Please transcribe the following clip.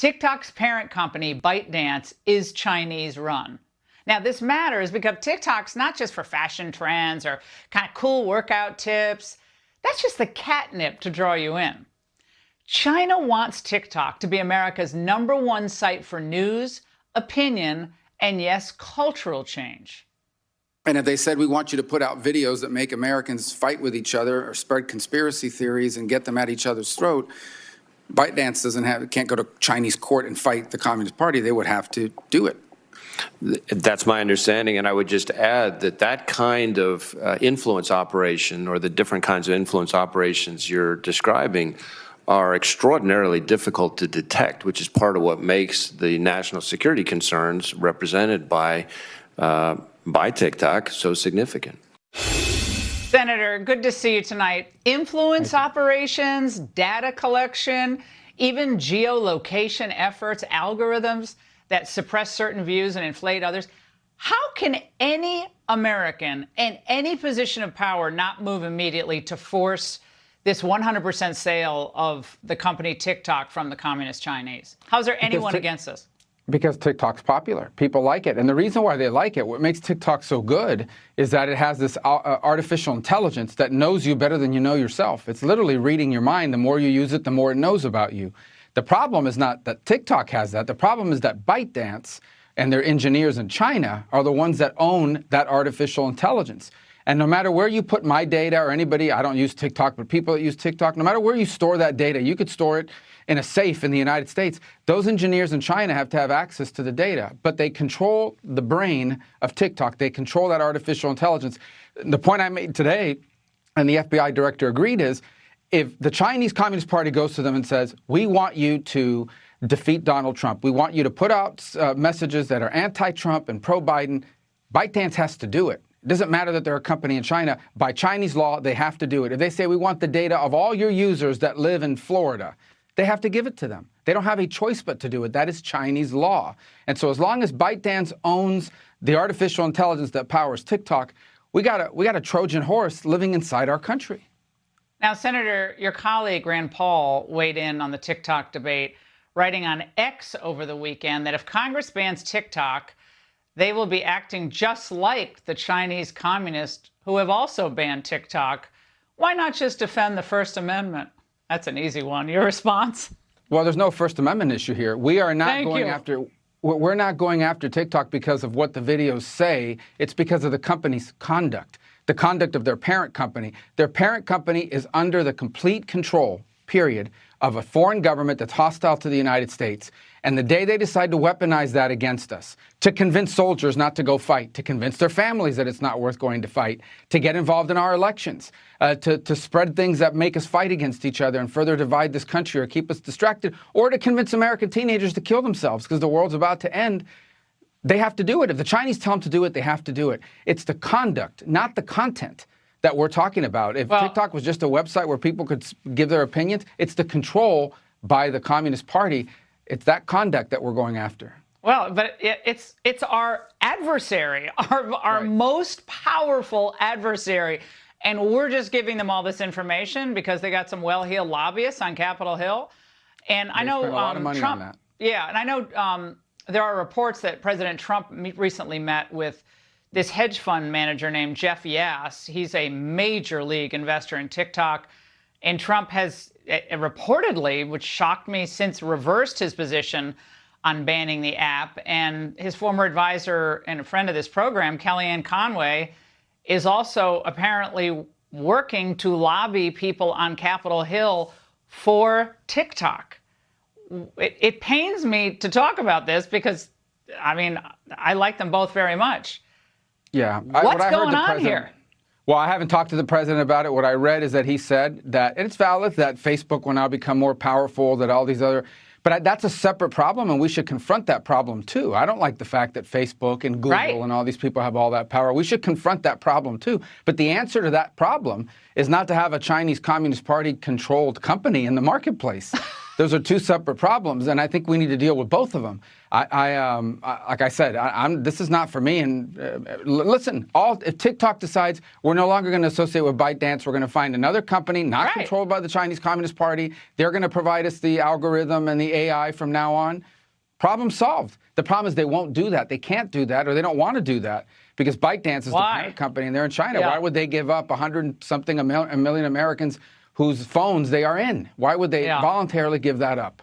TikTok's parent company, ByteDance, is Chinese-run. Now, this matters because TikTok's not just for fashion trends or kind of cool workout tips. That's just the catnip to draw you in. China wants TikTok to be America's #1 site for news, opinion, and yes, cultural change. And if they said, we want you to put out videos that make Americans fight with each other or spread conspiracy theories and get them at each other's throat, ByteDance can't go to Chinese court and fight the Communist Party. They would have to do it. That's my understanding, and I would just add that that kind of influence operation, or the different kinds of influence operations you're describing, are extraordinarily difficult to detect, which is part of what makes the national security concerns represented by TikTok so significant. Senator, good to see you tonight. Influence operations, data collection, even geolocation efforts, algorithms that suppress certain views and inflate others. How can any American in any position of power not move immediately to force this 100% sale of the company TikTok from the Communist Chinese? How's there anyone against this? Because TikTok's popular. People like it. And the reason why they like it, what makes TikTok so good, is that it has this artificial intelligence that knows you better than you know yourself. It's literally reading your mind. The more you use it, the more it knows about you. The problem is not that TikTok has that. The problem is that ByteDance and their engineers in China are the ones that own that artificial intelligence. And no matter where you put my data or anybody, I don't use TikTok, but people that use TikTok, no matter where you store that data, you could store it in a safe in the United States. Those engineers in China have to have access to the data, but they control the brain of TikTok. They control that artificial intelligence. The point I made today, and the FBI director agreed, is if the Chinese Communist Party goes to them and says, we want you to defeat Donald Trump, we want you to put out messages that are anti-Trump and pro-Biden, ByteDance has to do it. It doesn't matter that they're a company in China. By Chinese law, they have to do it. If they say, we want the data of all your users that live in Florida, they have to give it to them. They don't have a choice but to do it. That is Chinese law. And so as long as ByteDance owns the artificial intelligence that powers TikTok, we got a Trojan horse living inside our country. Now, Senator, your colleague Rand Paul weighed in on the TikTok debate, writing on X over the weekend that if Congress bans TikTok, they will be acting just like the Chinese communists who have also banned TikTok. Why not just defend the First Amendment? That's an easy one. Your response? Well, there's no First Amendment issue here. We are not we're not going after TikTok because of what the videos say. It's because of the company's conduct, the conduct of their parent company. Their parent company is under the complete control, period, of a foreign government that's hostile to the United States. And the day they decide to weaponize that against us, to convince soldiers not to go fight, to convince their families that it's not worth going to fight, to get involved in our elections, to spread things that make us fight against each other and further divide this country or keep us distracted, or to convince American teenagers to kill themselves because the world's about to end, they have to do it. If the Chinese tell them to do it, they have to do it. It's the conduct, not the content, that we're talking about. If TikTok was just a website where people could give their opinions, it's the control by the Communist Party. It's that conduct that we're going after. Well, but it's our adversary, our most powerful adversary. And we're just giving them all this information because they got some well-heeled lobbyists on Capitol Hill. And I know spent a lot of money on that. Yeah, and I know there are reports that President Trump recently met with this hedge fund manager named Jeff Yass. He's a major league investor in TikTok. And Trump has reportedly, which shocked me, since reversed his position on banning the app. And his former advisor and a friend of this program, Kellyanne Conway, is also apparently working to lobby people on Capitol Hill for TikTok. It pains me to talk about this because, I mean, I like them both very much. Yeah. What's going on here? Well, I haven't talked to the president about it. What I read is that he said that, and it's valid, that Facebook will now become more powerful, that all these other, but that's a separate problem, and we should confront that problem too. I don't like the fact that Facebook and Google and all these people have all that power. We should confront that problem too. But the answer to that problem is not to have a Chinese Communist Party controlled company in the marketplace. those are two separate problems, and I think we need to deal with both of them. Like I said, this is not for me. And listen, if TikTok decides we're no longer going to associate with ByteDance, we're going to find another company not controlled by the Chinese Communist Party. They're going to provide us the algorithm and the AI from now on. Problem solved. The problem is they won't do that. They can't do that, or they don't want to do that, because ByteDance is the parent company and they're in China. Why would they give up 100-something million Americans whose phones they are in? Why would they voluntarily give that up?